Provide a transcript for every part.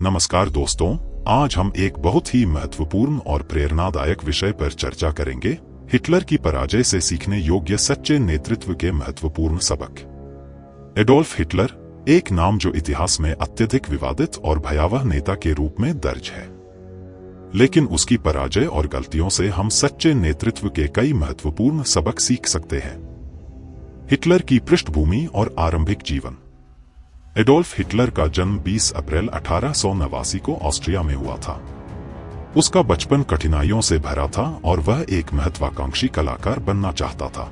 नमस्कार दोस्तों, आज हम एक बहुत ही महत्वपूर्ण और प्रेरणादायक विषय पर चर्चा करेंगे। हिटलर की पराजय से सीखने योग्य सच्चे नेतृत्व के महत्वपूर्ण सबक। एडोल्फ हिटलर, एक नाम जो इतिहास में अत्यधिक विवादित और भयावह नेता के रूप में दर्ज है, लेकिन उसकी पराजय और गलतियों से हम सच्चे नेतृत्व के कई महत्वपूर्ण सबक सीख सकते हैं। हिटलर की पृष्ठभूमि और आरंभिक जीवन। एडोल्फ हिटलर का जन्म 20 अप्रैल 1889 को ऑस्ट्रिया में हुआ था। उसका बचपन कठिनाइयों से भरा था और वह एक महत्वाकांक्षी कलाकार बनना चाहता था,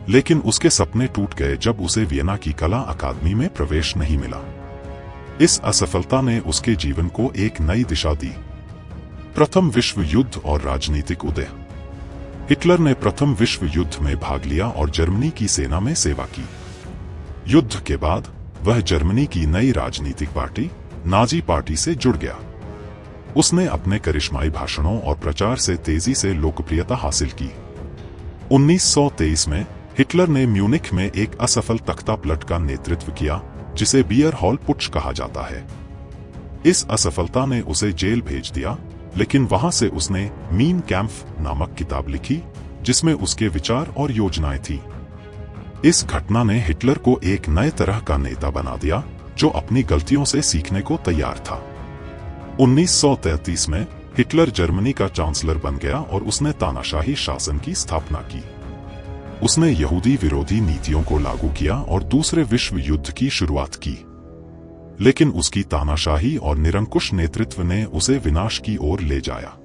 लेकिन उसके सपने टूट गए जब उसे वियना की कला अकादमी में प्रवेश नहीं मिला। इस असफलता ने उसके जीवन को एक नई दिशा दी। प्रथम विश्व युद्ध और राजनीतिक उदय। हिटलर ने प्रथम विश्व युद्ध में भाग लिया और जर्मनी की सेना में सेवा की। युद्ध के बाद वह जर्मनी की नई राजनीतिक पार्टी नाजी पार्टी से जुड़ गया। उसने अपने करिश्माई भाषणों और प्रचार से तेजी से लोकप्रियता हासिल की। 1923 में हिटलर ने म्यूनिख में एक असफल तख्तापलट का नेतृत्व किया, जिसे बियर हॉल पुट्श कहा जाता है। इस असफलता ने उसे जेल भेज दिया, लेकिन वहां से उसने मीन कैम्प नामक किताब लिखी, जिसमें उसके विचार और योजनाएं थी। इस घटना ने हिटलर को एक नए तरह का नेता बना दिया, जो अपनी गलतियों से सीखने को तैयार था। 1933 में हिटलर जर्मनी का चांसलर बन गया और उसने तानाशाही शासन की स्थापना की। उसने यहूदी विरोधी नीतियों को लागू किया और दूसरे विश्व युद्ध की शुरुआत की, लेकिन उसकी तानाशाही और निरंकुश नेतृत्व ने उसे विनाश की ओर ले जाया।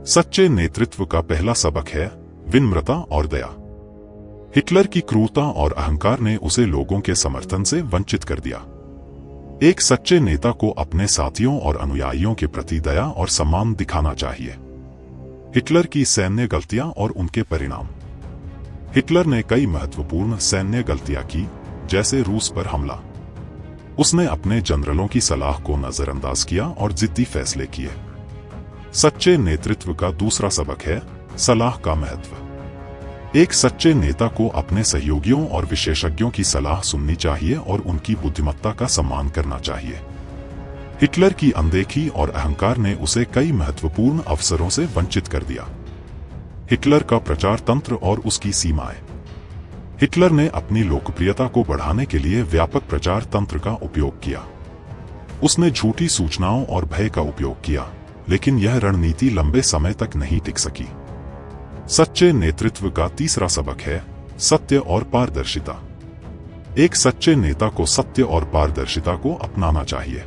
सच्चे नेतृत्व का पहला सबक है विनम्रता और दया। हिटलर की क्रूरता और अहंकार ने उसे लोगों के समर्थन से वंचित कर दिया। एक सच्चे नेता को अपने साथियों और अनुयायियों के प्रति दया और सम्मान दिखाना चाहिए। हिटलर की सैन्य गलतियां और उनके परिणाम। हिटलर ने कई महत्वपूर्ण सैन्य गलतियां की, जैसे रूस पर हमला। उसने अपने जनरलों की सलाह को नजरअंदाज किया और जिद्दी फैसले किए। सच्चे नेतृत्व का दूसरा सबक है सलाह का महत्व। एक सच्चे नेता को अपने सहयोगियों और विशेषज्ञों की सलाह सुननी चाहिए और उनकी बुद्धिमत्ता का सम्मान करना चाहिए। हिटलर की अनदेखी और अहंकार ने उसे कई महत्वपूर्ण अवसरों से वंचित कर दिया। हिटलर का प्रचार तंत्र और उसकी सीमाएं। हिटलर ने अपनी लोकप्रियता को बढ़ाने के लिए व्यापक प्रचार तंत्र का उपयोग किया। उसने झूठी सूचनाओं और भय का उपयोग किया, लेकिन यह रणनीति लंबे समय तक नहीं टिक सकी। सच्चे नेतृत्व का तीसरा सबक है सत्य और पारदर्शिता। एक सच्चे नेता को सत्य और पारदर्शिता को अपनाना चाहिए।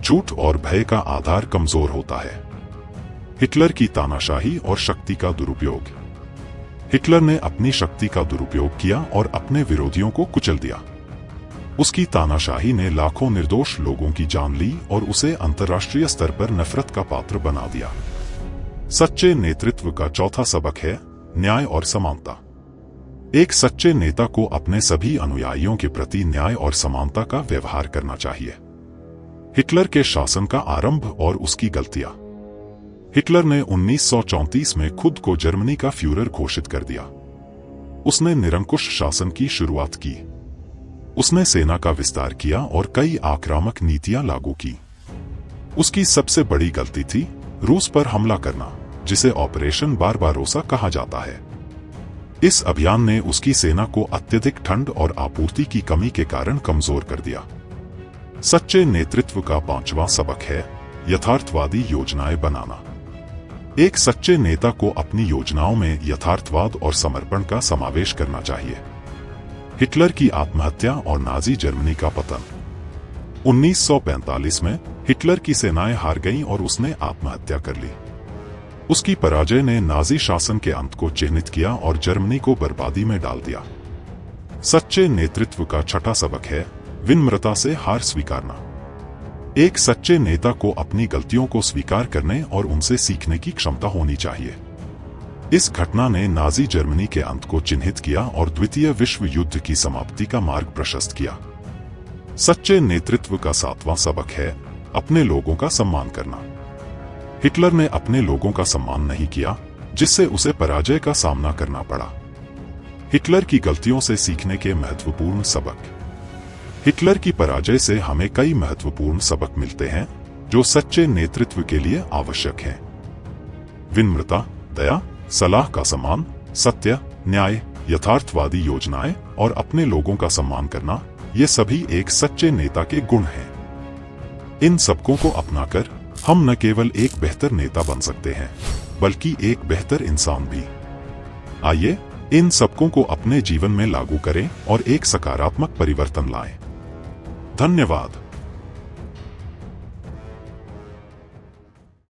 झूठ और भय का आधार कमजोर होता है। हिटलर की तानाशाही और शक्ति का दुरुपयोग। हिटलर ने अपनी शक्ति का दुरुपयोग किया और अपने विरोधियों को कुचल दिया। उसकी तानाशाही ने लाखों निर्दोष लोगों की जान ली और उसे अंतर्राष्ट्रीय स्तर पर नफरत का पात्र बना दिया। सच्चे नेतृत्व का चौथा सबक है न्याय और समानता। एक सच्चे नेता को अपने सभी अनुयायियों के प्रति न्याय और समानता का व्यवहार करना चाहिए। हिटलर के शासन का आरंभ और उसकी गलतियां। हिटलर ने 1934 में खुद को जर्मनी का फ्यूरर घोषित कर दिया। उसने निरंकुश शासन की शुरुआत की। उसने सेना का विस्तार किया और कई आक्रामक नीतियां लागू की। उसकी सबसे बड़ी गलती थी रूस पर हमला करना, जिसे ऑपरेशन बारबारोसा कहा जाता है। इस अभियान ने उसकी सेना को अत्यधिक ठंड और आपूर्ति की कमी के कारण कमजोर कर दिया। सच्चे नेतृत्व का पांचवां सबक है यथार्थवादी योजनाएं बनाना। एक सच्चे नेता को अपनी योजनाओं में यथार्थवाद और समर्पण का समावेश करना चाहिए। हिटलर की आत्महत्या और नाजी जर्मनी का पतन। 1945 में हिटलर की सेनाएं हार गईं और उसने आत्महत्या कर ली। उसकी पराजय ने नाजी शासन के अंत को चिह्नित किया और जर्मनी को बर्बादी में डाल दिया। सच्चे नेतृत्व का छठा सबक है विनम्रता से हार स्वीकारना। एक सच्चे नेता को अपनी गलतियों को स्वीकार करने और उनसे सीखने की क्षमता होनी चाहिए। इस घटना ने नाजी जर्मनी के अंत को चिन्हित किया और द्वितीय विश्व युद्ध की समाप्ति का मार्ग प्रशस्त किया। सच्चे नेतृत्व का सातवां सबक है अपने लोगों का सम्मान करना। हिटलर ने अपने लोगों का सम्मान नहीं किया, जिससे उसे पराजय का सामना करना पड़ा। हिटलर की गलतियों से सीखने के महत्वपूर्ण सबक। हिटलर की पराजय से हमें कई महत्वपूर्ण सबक मिलते हैं जो सच्चे नेतृत्व के लिए आवश्यक हैं। विनम्रता, दया, सलाह का सम्मान, सत्य, न्याय, यथार्थवादी योजनाएं और अपने लोगों का सम्मान करना, ये सभी एक सच्चे नेता के गुण हैं। इन सबकों को अपनाकर हम न केवल एक बेहतर नेता बन सकते हैं, बल्कि एक बेहतर इंसान भी। आइए इन सबकों को अपने जीवन में लागू करें और एक सकारात्मक परिवर्तन लाएं। धन्यवाद।